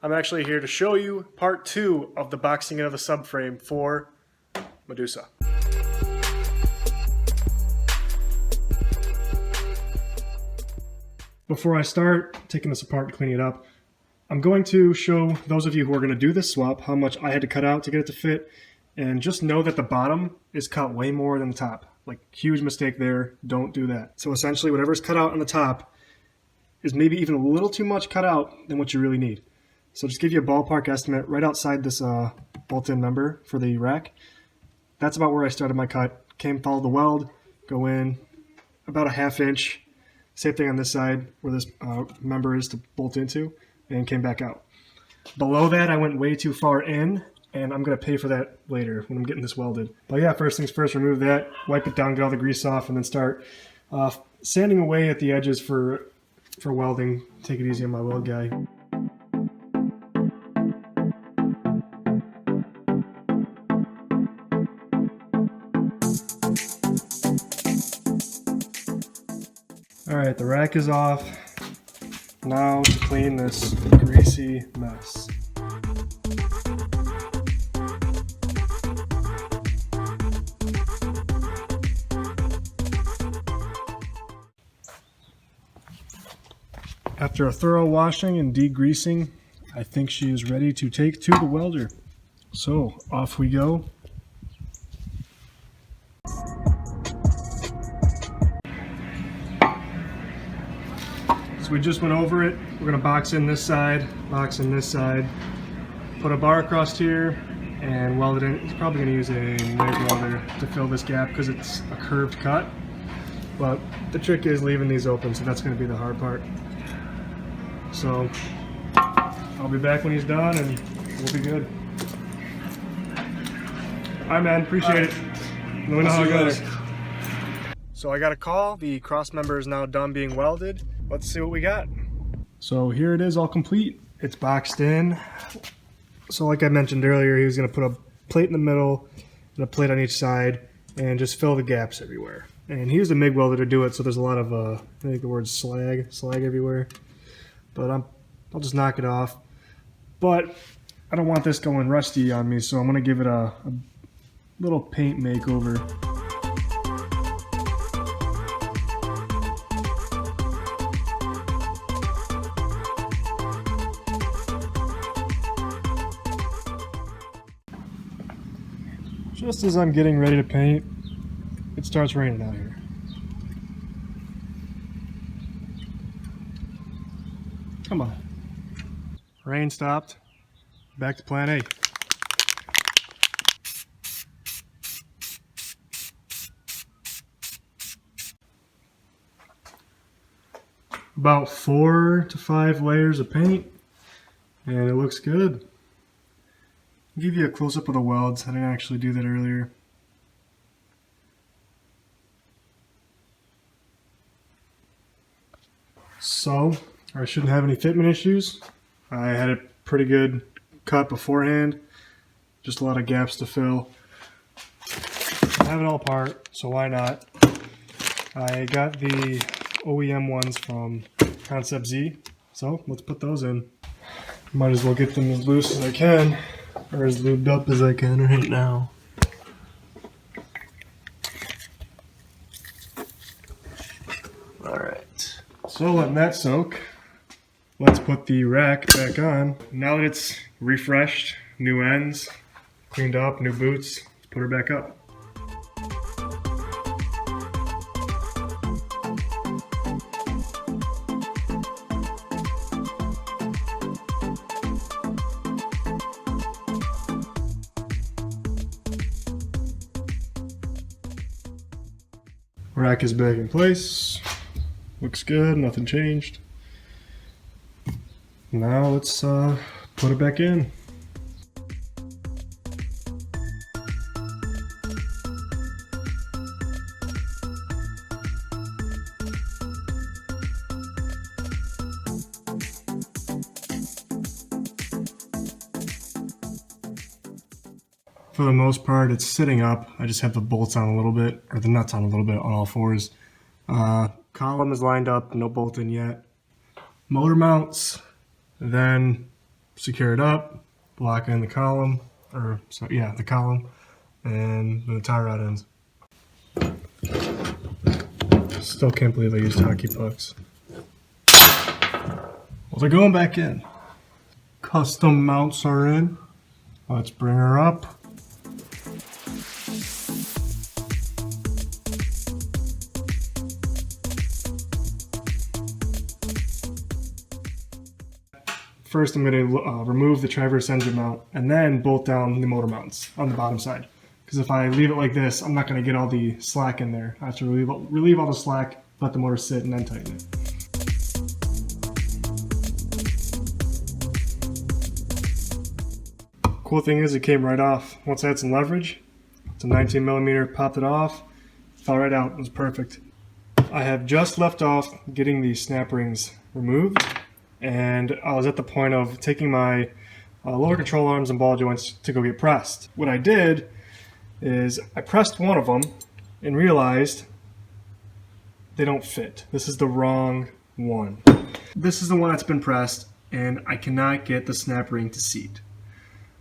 I'm actually here to show you part 2 of the boxing in of the subframe for Medusa. Before I start taking this apart and cleaning it up, I'm going to show those of you who are going to do this swap how much I had to cut out to get it to fit, and just know that the bottom is cut way more than the top. Like, huge mistake there, don't do that. So essentially whatever's cut out on the top is maybe even a little too much cut out than what you really need. So just give you a ballpark estimate right outside this bolt-in member for the rack. That's about where I started my cut. Follow the weld, go in about a 1/2 inch. Same thing on this side where this member is to bolt into, and came back out. Below that I went way too far in, and I'm going to pay for that later when I'm getting this welded. But yeah, first things first, remove that, wipe it down, get all the grease off, and then start sanding away at the edges for welding. Take it easy on my weld guy. Alright, the rack is off. Now to clean this greasy mess. After a thorough washing and degreasing, I think she is ready to take to the welder. So off we go. We just went over it. We're going to box in this side, box in this side, put a bar across here, and weld it in. It's probably going to use a MIG welder to fill this gap because it's a curved cut. But the trick is leaving these open, so that's going to be the hard part. So I'll be back when he's done, and we'll be good. All right, man. Appreciate it. Let me know how it goes. So I got a call. The cross member is now done being welded. Let's see what we got. So here it is, all complete. It's boxed in. So like I mentioned earlier, he was going to put a plate in the middle and a plate on each side and just fill the gaps everywhere. And he used a MIG welder to do it, so there's a lot of, I think the word slag everywhere. But I'll just knock it off. But I don't want this going rusty on me, so I'm going to give it a little paint makeover. Just as I'm getting ready to paint, it starts raining out here. Come on. Rain stopped. Back to plan A. About 4 to 5 layers of paint, and it looks good. I'll give you a close-up of the welds. I didn't actually do that earlier. So, I shouldn't have any fitment issues. I had a pretty good cut beforehand. Just a lot of gaps to fill. I have it all apart, so why not? I got the OEM ones from Concept Z, so let's put those in. Might as well get them as loose as I can. Or as lubed up as I can right now. Alright. So letting that soak, let's put the rack back on. Now that it's refreshed, new ends, cleaned up, new boots, let's put her back up. Rack is back in place. Looks good, nothing changed. Now let's put it back in. For the most part, it's sitting up. I just have the bolts on a little bit, or the nuts on a little bit on all fours. Column is lined up, no bolt in yet. Motor mounts, then secure it up, lock in the column, the column, and the tie rod ends. Still can't believe I used hockey pucks. Well, they're going back in. Custom mounts are in. Let's bring her up. First, I'm going to remove the traverse engine mount and then bolt down the motor mounts on the bottom side. Because if I leave it like this, I'm not going to get all the slack in there. I have to relieve all the slack, let the motor sit, and then tighten it. Cool thing is it came right off. Once I had some leverage, it's a 19mm, popped it off, fell right out, it was perfect. I have just left off getting the snap rings removed, and I was at the point of taking my lower control arms and ball joints to go get pressed. What I did is I pressed one of them and realized they don't fit. This is the wrong one. This is the one that's been pressed, and I cannot get the snap ring to seat.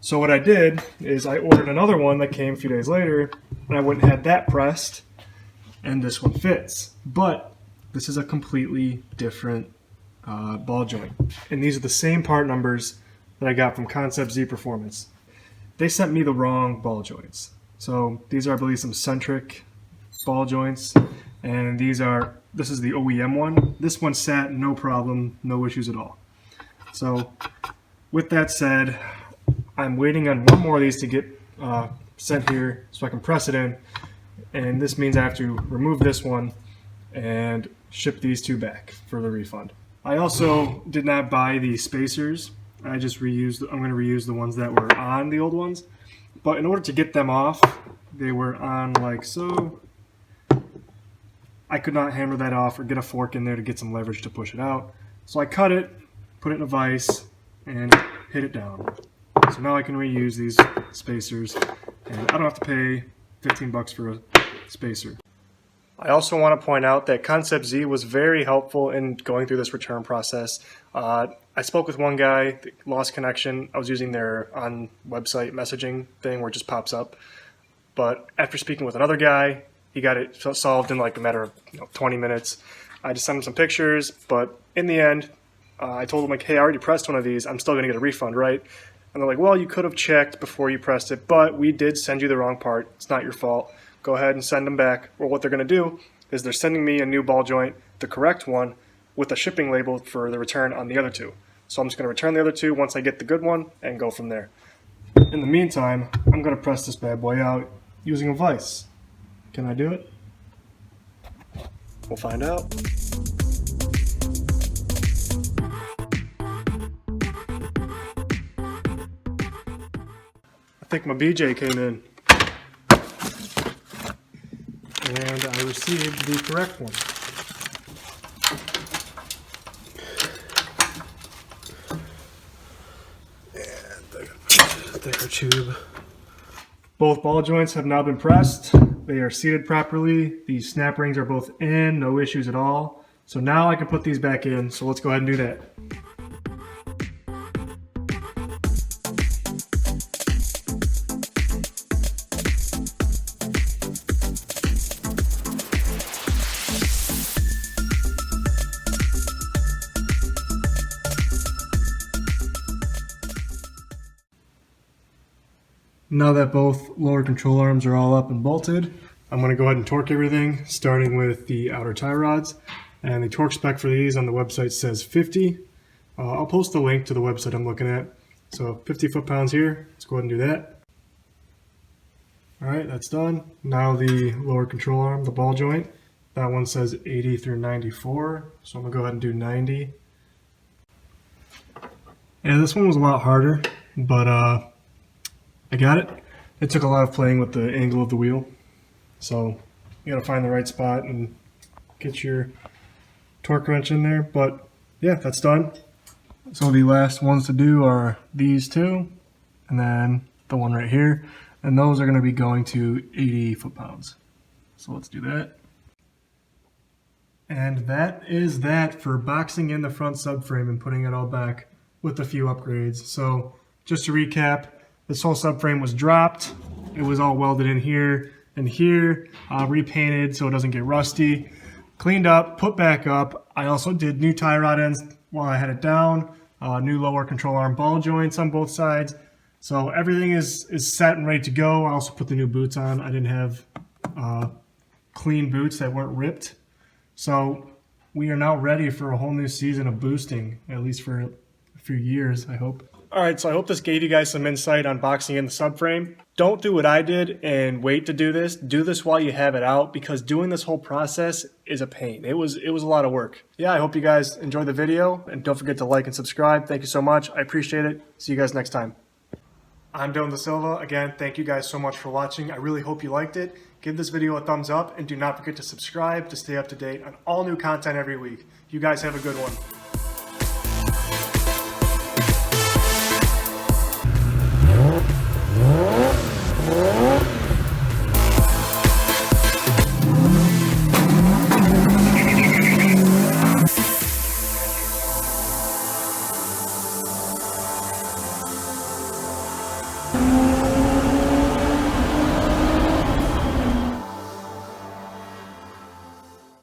So what I did is I ordered another one that came a few days later, and I went and had that pressed, and this one fits. But this is a completely different ball joint. And these are the same part numbers that I got from Concept Z Performance. They sent me the wrong ball joints. So these are, I believe, some centric ball joints, and this is the OEM one. This one sat no problem, no issues at all. So with that said, I'm waiting on one more of these to get sent here so I can press it in, and this means I have to remove this one and ship these two back for the refund. I also did not buy the spacers. I'm going to reuse the ones that were on the old ones. But in order to get them off, they were on like so. I could not hammer that off or get a fork in there to get some leverage to push it out. So I cut it, put it in a vise, and hit it down. So now I can reuse these spacers, and I don't have to pay 15 bucks for a spacer. I also want to point out that Concept Z was very helpful in going through this return process. I spoke with one guy, lost connection. I was using their on-website messaging thing where it just pops up. But after speaking with another guy, he got it solved in like a matter of 20 minutes. I just sent him some pictures, but in the end, I told him, like, hey, I already pressed one of these. I'm still going to get a refund, right? And they're like, well, you could have checked before you pressed it, but we did send you the wrong part. It's not your fault. Go ahead and send them back. Or what they're going to do is they're sending me a new ball joint, the correct one, with a shipping label for the return on the other two. So I'm just going to return the other two once I get the good one and go from there. In the meantime, I'm going to press this bad boy out using a vise. Can I do it? We'll find out. I think my BJ came in. And I received the correct one. And the thicker tube. Both ball joints have now been pressed. They are seated properly. The snap rings are both in, no issues at all. So now I can put these back in, so let's go ahead and do that. Now that both lower control arms are all up and bolted, I'm going to go ahead and torque everything, starting with the outer tie rods. And the torque spec for these on the website says 50. I'll post the link to the website I'm looking at. So 50 foot-pounds here. Let's go ahead and do that. All right, that's done. Now the lower control arm, the ball joint. That one says 80 through 94. So I'm going to go ahead and do 90. Yeah, this one was a lot harder, but I got it. It took a lot of playing with the angle of the wheel. So you gotta find the right spot and get your torque wrench in there. But yeah, that's done. So the last ones to do are these two, and then the one right here. And those are gonna be going to 80 foot-pounds. So let's do that. And that is that for boxing in the front subframe and putting it all back. with a few upgrades. So just to recap, this whole subframe was dropped. It was all welded in here and here, repainted so it doesn't get rusty, cleaned up, put back up. I also did new tie rod ends while I had it down, new lower control arm ball joints on both sides. So everything is set and ready to go. I also put the new boots on. I didn't have clean boots that weren't ripped. So we are now ready for a whole new season of boosting, at least for a few years, I hope. All right, so I hope this gave you guys some insight on boxing in the subframe. Don't do what I did and wait to do this. Do this while you have it out, because doing this whole process is a pain. It was a lot of work. Yeah, I hope you guys enjoyed the video, and don't forget to like and subscribe. Thank you so much. I appreciate it. See you guys next time. I'm Dylon Da Silva. Again, thank you guys so much for watching. I really hope you liked it. Give this video a thumbs up, and do not forget to subscribe to stay up to date on all new content every week. You guys have a good one.